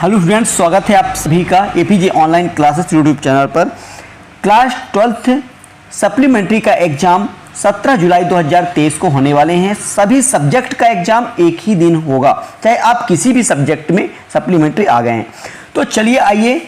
Hello students, स्वागत है आप सभी का APJ online classes YouTube channel पर। क्लास 12th सप्लीमेंट्री का एग्जाम 17 जुलाई 2023 को होने वाले हैं। सभी सब्जेक्ट का एग्जाम एक ही दिन होगा, चाहे आप किसी भी सब्जेक्ट में सप्लीमेंट्री आ गए हैं। तो चलिए आइए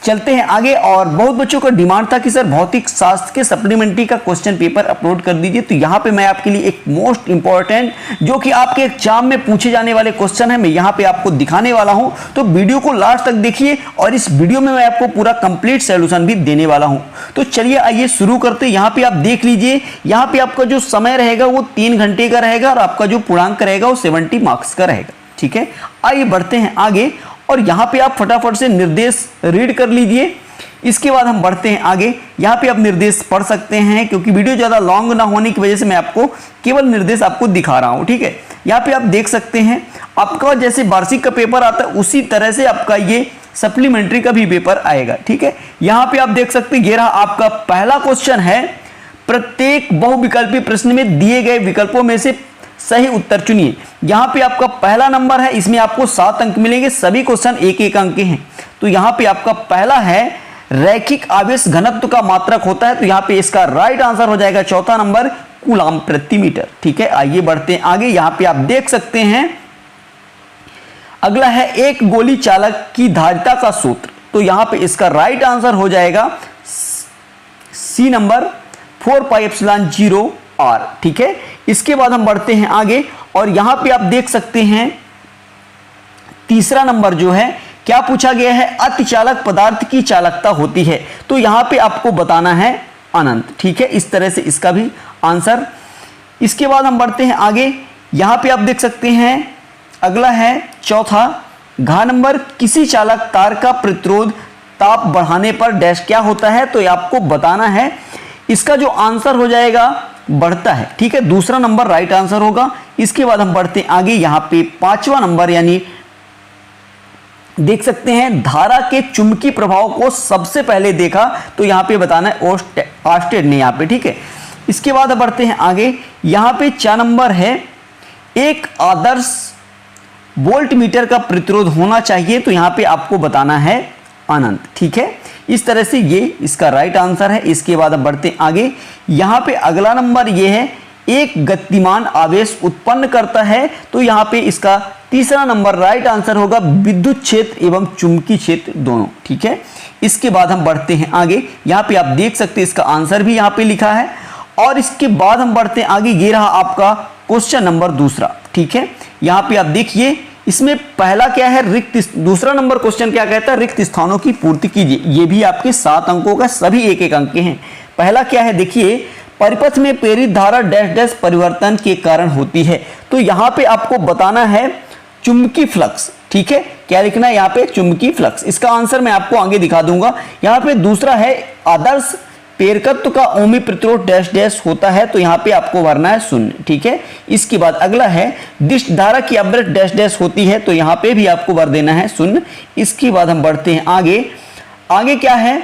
चलते हैं आगे। और बहुत बच्चों का डिमांड था कि सर भौतिक शास्त्र के सप्लीमेंट्री का क्वेश्चन पेपर अपलोड कर दीजिए। तो यहाँ पे मैं आपके लिए एक मोस्ट इंपॉर्टेंट जो कि आपके एग्जाम में पूछे जाने वाले क्वेश्चन है, मैं यहाँ पे आपको दिखाने वाला हूँ। तो वीडियो को लास्ट तक देखिए और इस वीडियो में मैं आपको पूरा कंप्लीट सोल्यूशन भी देने वाला हूँ। तो चलिए आइए शुरू करते हैं। यहाँ पे आप देख लीजिए, यहाँ पे आपका जो समय रहेगा वो 3 घंटे का रहेगा और आपका जो पूर्णांक रहेगा वो 70 मार्क्स का रहेगा। ठीक है, आइए बढ़ते हैं आगे। और यहाँ पे आप फटाफट से निर्देश रीड कर लीजिए, इसके बाद हम बढ़ते हैं आगे। यहाँ पे आप निर्देश पढ़ सकते हैं, क्योंकि वीडियो ज़्यादा लॉन्ग ना होने की वजह से मैं आपको केवल निर्देश आपको दिखा रहा हूँ। ठीक है, यहाँ पे आप देख सकते हैं आपका जैसे वार्षिक का पेपर आता है उसी तरह से आपका ये सप्लीमेंट्री का भी पेपर आएगा। ठीक है, यहाँ पे आप देख सकते हैं ये रहा आपका पहला क्वेश्चन है, प्रत्येक बहुविकल्पी प्रश्न में दिए गए विकल्पों में से सही उत्तर चुनिए। यहाँ पे आपका पहला नंबर है, इसमें आपको 7 अंक मिलेंगे। सभी क्वेश्चन एक एक अंक के हैं। तो यहाँ पे आपका पहला है रैखिक आवेश घनत्व का मात्रक होता है। तो यहाँ पे इसका राइट आंसर हो जाएगा चौथा नंबर कूलाम प्रति मीटर। ठीक है, आइए बढ़ते हैं आगे। यहाँ पे आप देख सकते हैं अगला है एक गोली चालक की धारिता का सूत्र। तो यहाँ पे इसका राइट आंसर हो जाएगा सी नंबर 4πε0 r। ठीक है, इसके बाद हम बढ़ते हैं आगे और यहां पे आप देख सकते हैं तीसरा नंबर जो है क्या पूछा गया है, अतिचालक पदार्थ की चालकता होती है। तो यहां पे आपको बताना है अनंत। ठीक है, इस तरह से इसका भी आंसर। इसके बाद हम बढ़ते हैं आगे। यहां पे आप देख सकते हैं अगला है चौथा घ नंबर, किसी चालक तार का प्रतिरोध ताप बढ़ाने पर डैश क्या होता है। तो आपको बताना है, इसका जो आंसर हो जाएगा बढ़ता है। ठीक है, दूसरा नंबर राइट आंसर होगा। इसके बाद हम बढ़ते हैं आगे। यहां पे 5वां नंबर यानी देख सकते हैं धारा के चुंबकीय प्रभाव को सबसे पहले देखा। तो यहां पे बताना है ऑस्टेड ने यहाँ पे। ठीक है, इसके बाद बढ़ते हैं आगे। यहां पे 4 नंबर है एक आदर्श वोल्ट मीटर का प्रतिरोध होना चाहिए। तो यहां पे आपको बताना है अनंत। ठीक है, इस तरह से ये इसका राइट आंसर है। इसके बाद अब बढ़ते हैं आगे। यहाँ पे अगला नंबर ये है एक गतिमान आवेश उत्पन्न करता है। तो यहाँ पे इसका तीसरा नंबर राइट आंसर होगा विद्युत क्षेत्र एवं चुंबकीय क्षेत्र दोनों। ठीक है, इसके बाद हम बढ़ते हैं आगे। यहाँ पे आप देख सकते हैं इसका आंसर भी यहाँ पे लिखा है। और इसके बाद हम बढ़ते हैं आगे। ये रहा आपका क्वेश्चन नंबर दूसरा। ठीक है, यहाँ पे आप देखिए इसमें पहला क्या है, रिक्त। दूसरा नंबर क्वेश्चन क्या कहता है, रिक्त स्थानों की पूर्ति कीजिए। ये भी आपके 7 अंकों का, सभी एक एक अंक के हैं। पहला क्या है, देखिए परिपथ में प्रेरित धारा डैश डैश परिवर्तन के कारण होती है। तो यहाँ पे आपको बताना है चुंबकीय फ्लक्स। ठीक है, क्या लिखना है यहाँ पे, चुंबकीय फ्लक्स। इसका आंसर मैं आपको आगे दिखा दूंगा। यहाँ पे दूसरा है आदर्श प्रेरकत्व का ओमी प्रतिरोध डैश डैश होता है। तो यहाँ पे आपको भरना है 0। ठीक है, इसके बाद अगला है दिष्ट धारा की अवृत डैश डैश होती है। तो यहाँ पे भी आपको भर देना है 0। इसके बाद हम बढ़ते हैं आगे। आगे क्या है,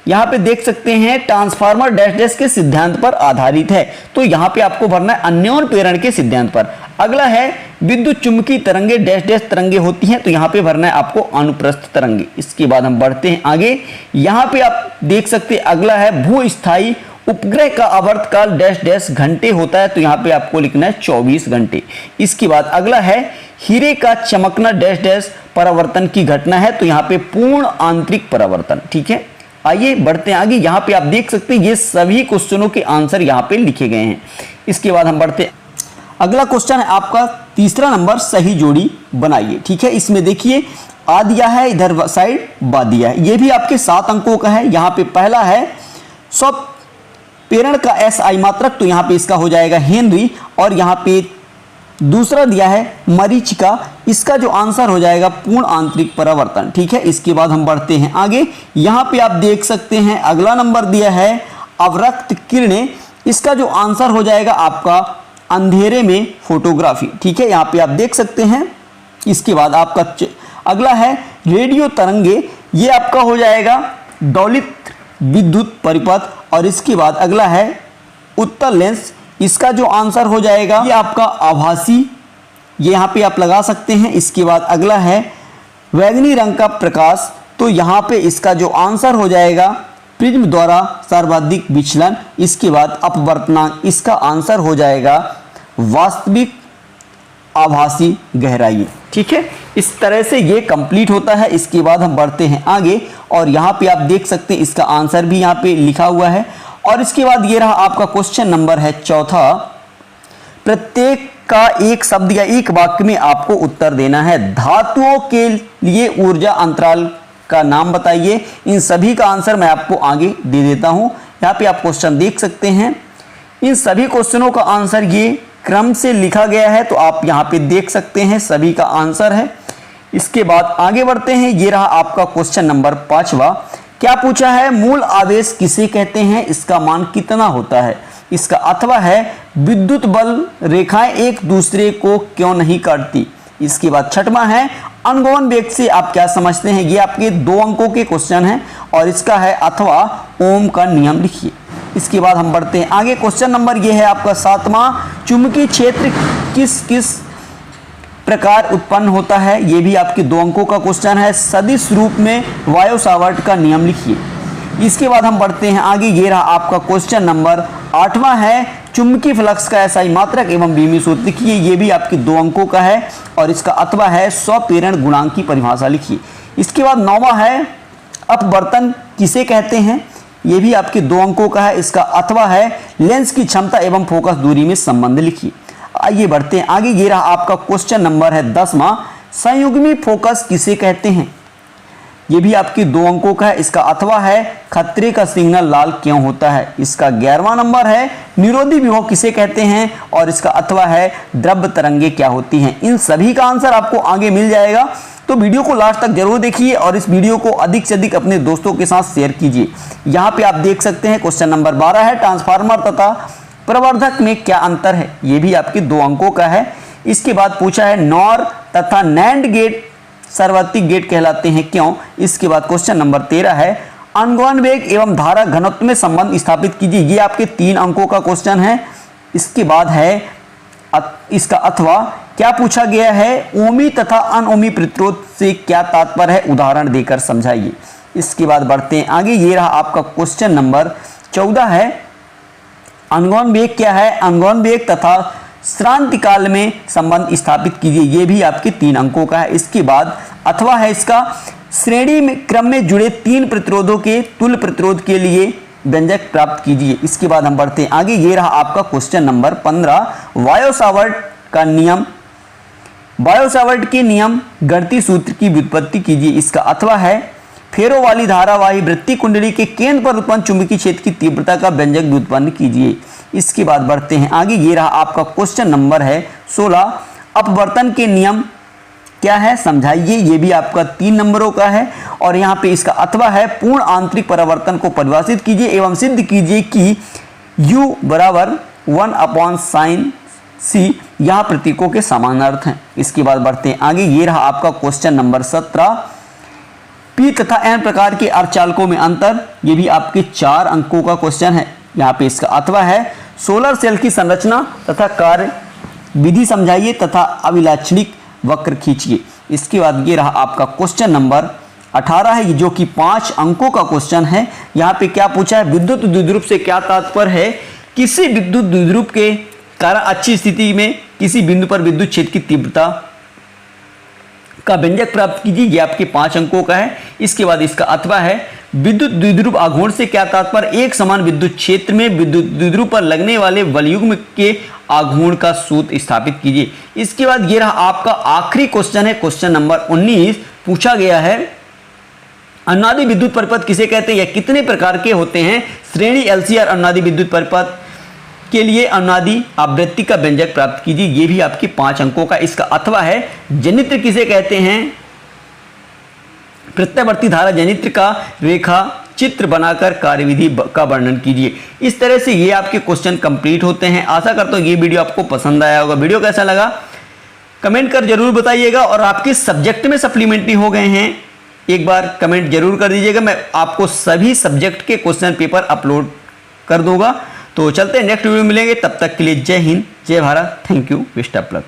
यहाँ पे देख सकते हैं ट्रांसफार्मर डैश डैश के सिद्धांत पर आधारित है। तो यहाँ पे आपको भरना है अन्योन्य प्रेरण के सिद्धांत पर। अगला है विद्युत चुंबकीय तरंगे डैश डैश तरंगे होती हैं। तो यहाँ पे भरना है आपको अनुप्रस्थ तरंगे। इसके बाद हम बढ़ते हैं आगे। यहाँ पे आप देख सकते हैं अगला है भूस्थायी उपग्रह का आवर्तकाल डैश डैश घंटे होता है। तो यहाँ पे आपको लिखना है 24 घंटे। इसके बाद अगला है हीरे का चमकना डैश डैश परावर्तन की घटना है। तो यहाँ पे पूर्ण आंतरिक परावर्तन। ठीक है, आइए बढ़ते हैं आगे। यहाँ पे आप देख सकते हैं ये सभी क्वेश्चनों के आंसर यहाँ पे लिखे गए हैं। इसके बाद हम बढ़ते हैं। अगला क्वेश्चन है आपका तीसरा नंबर, सही जोड़ी बनाइए। ठीक है, इसमें देखिए आ दिया है, इधर साइड बा दिया है। ये भी आपके 7 अंकों का है। यहाँ पे पहला है स्वप्रेरण का SI मात्रक। तो यहाँ पे इसका हो जाएगा हेनरी। और यहाँ पे दूसरा दिया है मरीचिका, इसका जो आंसर हो जाएगा पूर्ण आंतरिक परावर्तन। ठीक है, इसके बाद हम बढ़ते हैं आगे। यहाँ पे आप देख सकते हैं अगला नंबर दिया है अवरक्त किरणें, इसका जो आंसर हो जाएगा आपका अंधेरे में फोटोग्राफी। ठीक है, यहाँ पे आप देख सकते हैं। इसके बाद आपका अगला है रेडियो तरंगे, ये आपका हो जाएगा दौलित विद्युत परिपथ। और इसके बाद अगला है उत्तल लेंस, इसका जो आंसर हो जाएगा ये आपका आभासी, ये यहाँ पे आप लगा सकते हैं। इसके बाद अगला है बैंगनी रंग का प्रकाश, तो यहाँ पे इसका जो आंसर हो जाएगा प्रिज्म द्वारा सर्वाधिक विचलन। इसके बाद अपवर्तनांक, इसका आंसर हो जाएगा वास्तविक आभासी गहराई। ठीक है, इस तरह से ये कंप्लीट होता है। इसके बाद हम बढ़ते हैं आगे और यहाँ पे आप देख सकते हैं इसका आंसर भी यहाँ पे लिखा हुआ है। और इसके बाद ये रहा आपका क्वेश्चन नंबर है चौथा। प्रत्येक का एक शब्द या एक वाक्य में आपको उत्तर देना है। धातुओं के लिए ऊर्जा अंतराल का नाम बताइए। इन सभी का आंसर मैं आपको आगे दे देता हूं। यहाँ पे आप क्वेश्चन देख सकते हैं। इन सभी क्वेश्चनों का आंसर ये क्रम से लिखा गया है, तो आप यहाँ पे देख सकते हैं सभी का आंसर है। इसके बाद आगे बढ़ते हैं। ये रहा आपका क्वेश्चन नंबर 5वां। क्या पूछा है? मूल आवेश किसे कहते हैं? इसका मान कितना होता है? इसका अथवा है विद्युत बल रेखाएं एक दूसरे को क्यों नहीं काटती। इसके बाद छठवां है अनुगमन वेग से आप क्या समझते हैं। ये आपके 2 अंकों के क्वेश्चन हैं और इसका है अथवा ओम का नियम लिखिए। इसके बाद हम बढ़ते हैं आगे। क्वेश्चन नंबर ये है आपका 7वां। चुंबकीय क्षेत्र किस किस प्रकार उत्पन्न होता है। ये भी आपके 2 अंकों का क्वेश्चन है। सदिश रूप में वायु सावर्ट का नियम लिखिए। इसके बाद हम बढ़ते हैं आगे। ये रहा आपका क्वेश्चन नंबर 8वां है चुंबकीय फ्लक्स का एसआई मात्रक एवं बीमी सूत्र लिखिए। ये भी आपके 2 अंकों का है और इसका अथवा है स्वप्रेरण गुणांक की परिभाषा लिखिए। इसके बाद 9वां है अपवर्तन किसे कहते हैं। ये भी आपके 2 अंकों का है। इसका अथवा है लेंस की क्षमता एवं फोकस दूरी में संबंध लिखिए। आइए बढ़ते हैं आगे। ये रहा आपका क्वेश्चन नंबर है 10वां। संयुग्मी फोकस किसे कहते हैं। ये भी आपके 2 अंकों का है। इसका अथवा है खतरे का सिग्नल लाल क्यों होता है। इसका 11वां नंबर है निरोधी विभव किसे कहते हैं और इसका अथवा है द्रव्य तरंगे क्या होती हैं। इन सभी का आंसर आपको आगे मिल जाएगा, तो वीडियो को लास्ट तक जरूर देखिए और इस वीडियो को अधिक से अधिक अपने दोस्तों के साथ शेयर कीजिए। यहाँ पे आप देख सकते हैं क्वेश्चन नंबर 12 है ट्रांसफार्मर तथा प्रवर्धक में क्या अंतर है। ये भी आपके 2 अंकों का है। इसके बाद पूछा है नॉर तथा नैंड गेट सार्वत्रिक गेट कहलाते हैं क्यों। इसके बाद क्वेश्चन नंबर 13 है अनुगमन वेग एवं धारा घनत्व में संबंध स्थापित कीजिए। ये आपके 3 अंकों का क्वेश्चन है। इसके बाद है इसका अथवा क्या पूछा गया है ओमी तथा अनओमी प्रतिरोध से क्या तात्पर्य है, उदाहरण देकर समझाइए। इसके बाद बढ़ते हैं आगे। ये रहा आपका क्वेश्चन नंबर 14 है अनुगमन वेग क्या है। अनुगमन वेग तथा श्रांति काल में संबंध स्थापित कीजिए। ये भी आपके 3 अंकों का है। इसके बाद अथवा है इसका श्रेणी में क्रम में जुड़े 3 प्रतिरोधों के तुल्य प्रतिरोध के लिए व्यंजक प्राप्त कीजिए। इसके बाद हम बढ़ते हैं आगे। ये रहा आपका क्वेश्चन नंबर 15 वायु सावर्ट का नियम। वायु सावर्ट के नियम गणितीय सूत्र की व्युत्पत्ति कीजिए। इसका अथवा है फेरो वाली धारावाही वृत्ति कुंडली के केंद्र पर उत्पन्न चुंबकीय क्षेत्र की तीव्रता का व्यंजक व्युत्पन्न कीजिए। इसके बाद बढ़ते हैं आगे। ये रहा आपका क्वेश्चन नंबर है 16 अपवर्तन के नियम क्या है समझाइए। ये भी आपका 3 नंबरों का है और यहाँ पे इसका अथवा है पूर्ण आंतरिक परावर्तन को परिभाषित कीजिए एवं सिद्ध कीजिए कि U बराबर 1/sin C यहाँ प्रतीकों के समान अर्थ हैं। इसके बाद बढ़ते हैं आगे। ये रहा आपका क्वेश्चन नंबर 17 P तथा N प्रकार के अर्धचालकों में अंतर। ये भी आपके 4 अंकों का क्वेश्चन है। यहाँ पे इसका अथवा है सोलर सेल की संरचना तथा कार्य विधि समझाइए तथा अभिलाक्षणिक वक्र खींचिए। इसके बाद ये रहा आपका क्वेश्चन नंबर 18 है जो कि 5 अंकों का क्वेश्चन है। यहाँ पे क्या पूछा है विद्युत द्विध्रुव से क्या तात्पर्य है। किसी विद्युत द्विध्रुव के कारण अच्छी स्थिति में किसी बिंदु पर विद्युत क्षेत्र की तीव्रता का व्यंजक प्राप्त कीजिए। ये आपके 5 अंकों का है। इसके बाद इसका अथवा है विद्युत द्विध्रुव आघूर्ण से क्या तात्पर्य एक समान विद्युत क्षेत्र में विद्युत द्विध्रुव पर लगने वाले वलयुग्म के आघूर्ण का सूत्र स्थापित कीजिए। इसके बाद ये रहा आपका आखिरी क्वेश्चन है क्वेश्चन नंबर 19 पूछा गया है अनुनादी विद्युत परिपथ किसे कहते हैं या कितने प्रकार के होते हैं। श्रेणी LCR अनुनादी विद्युत परिपथ के लिए अनुनादी आवृत्ति का व्यंजक प्राप्त कीजिए। ये भी आपके 5 अंकों का। इसका अथवा है जनित्र किसे कहते हैं प्रत्यावर्ती धारा जनित्र का रेखा चित्र बनाकर कार्यविधि का वर्णन कीजिए। इस तरह से ये आपके क्वेश्चन कंप्लीट होते हैं। आशा करता हूँ ये वीडियो आपको पसंद आया होगा। वीडियो कैसा लगा कमेंट कर जरूर बताइएगा और आपके सब्जेक्ट में सप्लीमेंट्री हो गए हैं एक बार कमेंट जरूर कर दीजिएगा। मैं आपको सभी सब्जेक्ट के क्वेश्चन पेपर अपलोड कर दूंगा। तो चलते हैं नेक्स्ट वीडियो में मिलेंगे। तब तक के लिए जय हिंद जय Bharat. Thank you best of luck.